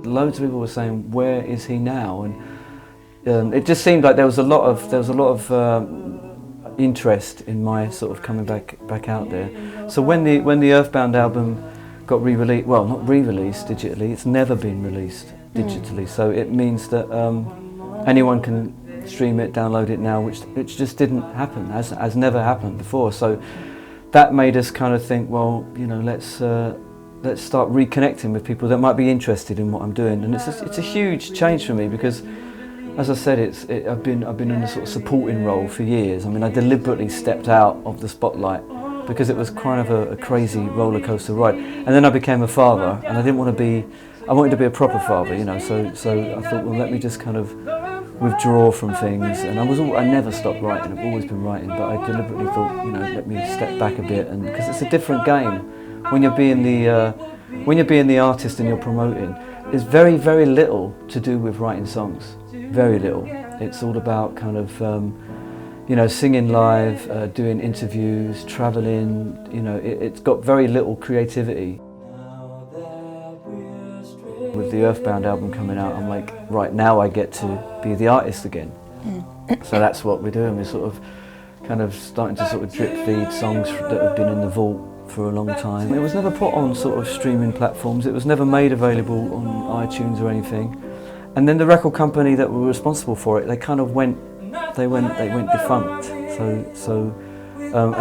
loads of people were saying, "Where is he now?" And it just seemed like there was a lot of interest in my sort of coming back out there. So when the Earthbound album got re-released, well, not re-released digitally, it's never been released digitally. So it means that anyone can stream it, download it now, which just didn't happen, has never happened before. So that made us kind of think, well, you know, let's start reconnecting with people that might be interested in what I'm doing. And it's a huge change for me because, as I said, I've been in a sort of supporting role for years. I mean, I deliberately stepped out of the spotlight because it was kind of a crazy roller coaster ride. And then I became a father, and I wanted to be a proper father, you know. So I thought, well, let me just kind of withdraw from things. And I never stopped writing. I've always been writing, but I deliberately thought, you know, let me step back a bit, and because it's a different game when you're being the artist and you're promoting. There's very, very little to do with writing songs. Very little. It's all about kind of, you know, singing live, doing interviews, traveling. You know, it's got very little creativity. With the Earthbound album coming out, I'm like, right, now I get to be the artist again. So that's what we're doing. We're sort of kind of starting to sort of drip feed songs that have been in the vault for a long time. It was never put on sort of streaming platforms. It was never made available on iTunes or anything. And then the record company that were responsible for it, they kind of went defunct. And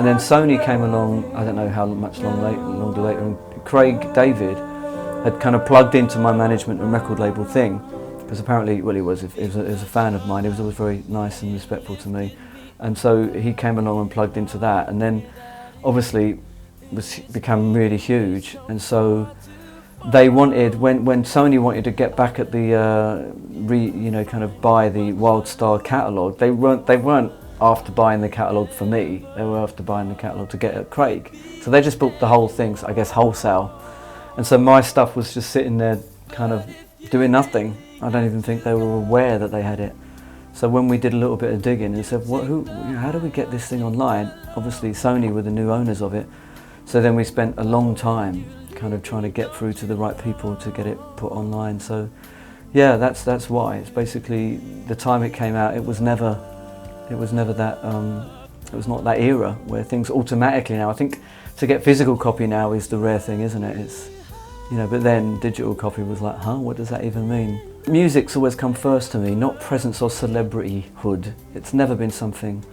then Sony came along. I don't know how much longer later, and Craig David had kind of plugged into my management and record label thing, because apparently, well, he was a fan of mine. He was always very nice and respectful to me, and so he came along and plugged into that, and then obviously became really huge. And so they wanted, when Sony wanted to get back at the kind of buy the Wildstar catalogue, they weren't after buying the catalogue for me. They were after buying the catalogue to get at Craig. So they just bought the whole thing, I guess, wholesale. And so my stuff was just sitting there kind of doing nothing. I don't even think they were aware that they had it. So when we did a little bit of digging and said, how do we get this thing online? Obviously Sony were the new owners of it. So then we spent a long time kind of trying to get through to the right people to get it put online. So yeah, that's why. It's basically the time it came out, it was never that, it was not that era where things automatically now, I think to get physical copy now is the rare thing, isn't it? It's, you know, but then digital copy was like, huh, what does that even mean? Music's always come first to me, not presence or celebrityhood. It's never been something,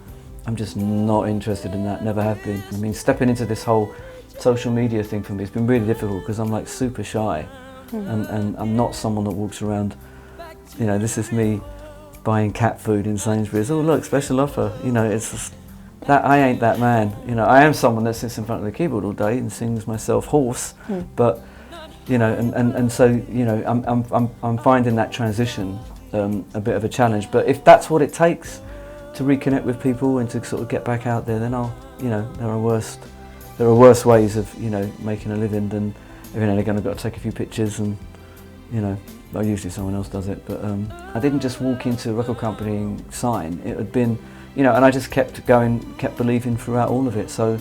I'm just not interested in that, never have been. I mean, stepping into this whole social media thing for me has been really difficult because I'm like super shy, and I'm not someone that walks around, you know, this is me buying cat food in Sainsbury's, oh look, special offer, you know, it's just, that I ain't that man. You know, I am someone that sits in front of the keyboard all day and sings myself hoarse, but you know, and so, you know, I'm finding that transition a bit of a challenge. But if that's what it takes to reconnect with people and to sort of get back out there, then you know, there are worse ways of, you know, making a living than every now and again I've got to take a few pictures and, you know, well, usually someone else does it. But I didn't just walk into a record company and sign. It had been, you know, and I just kept going, kept believing throughout all of it. So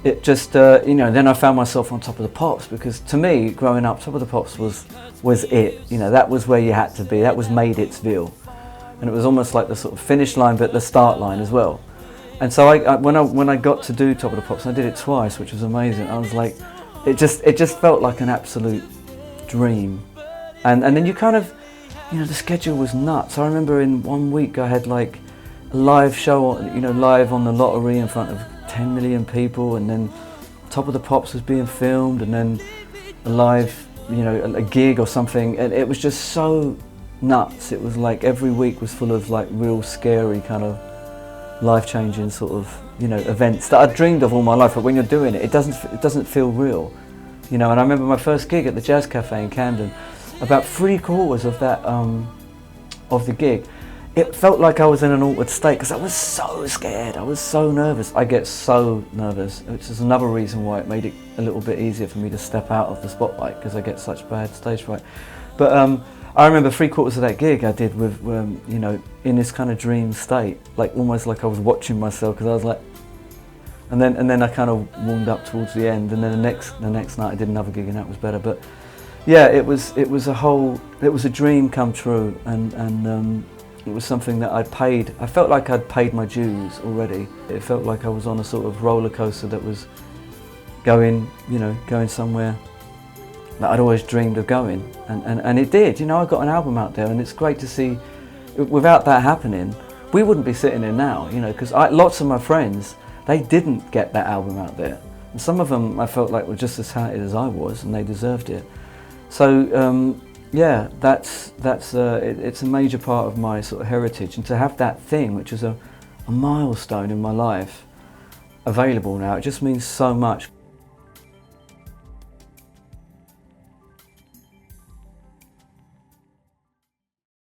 it just, you know, then I found myself on Top of the Pops, because to me, growing up, Top of the Pops was it. You know, that was where you had to be. That was made Itsville, and it was almost like the sort of finish line, but the start line as well. And so when I got to do Top of the Pops, I did it twice, which was amazing. I was like, it just felt like an absolute dream. And then you kind of, you know, the schedule was nuts. I remember in 1 week I had like a live show, you know, live on the Lottery in front of 10 million people, and then Top of the Pops was being filmed, and then a live, you know, a gig or something, and it was just so nuts. It was like every week was full of like real scary kind of life-changing sort of, you know, events that I'd dreamed of all my life, but when you're doing it, it doesn't feel real, you know. And I remember my first gig at the Jazz Cafe in Camden, about 3/4 of that of the gig, it felt like I was in an altered state because I was so scared. I was so nervous. I get so nervous, which is another reason why it made it a little bit easier for me to step out of the spotlight, because I get such bad stage fright. But I remember 3/4 of that gig I did with, you know, in this kind of dream state, like almost like I was watching myself, because I was like, and then I kind of warmed up towards the end, and then the next night I did another gig and that was better. But Yeah, it was a dream come true, and it was something that I felt like I'd paid my dues already. It felt like I was on a sort of roller coaster that was going somewhere that I'd always dreamed of going, and it did. I got an album out there, and it's great to see. Without that happening, we wouldn't be sitting here now, because lots of my friends, they didn't get that album out there. And some of them I felt like were just as talented as I was, and they deserved it. So yeah, it's a major part of my sort of heritage, and to have that thing, which is a milestone in my life, available now, it just means so much.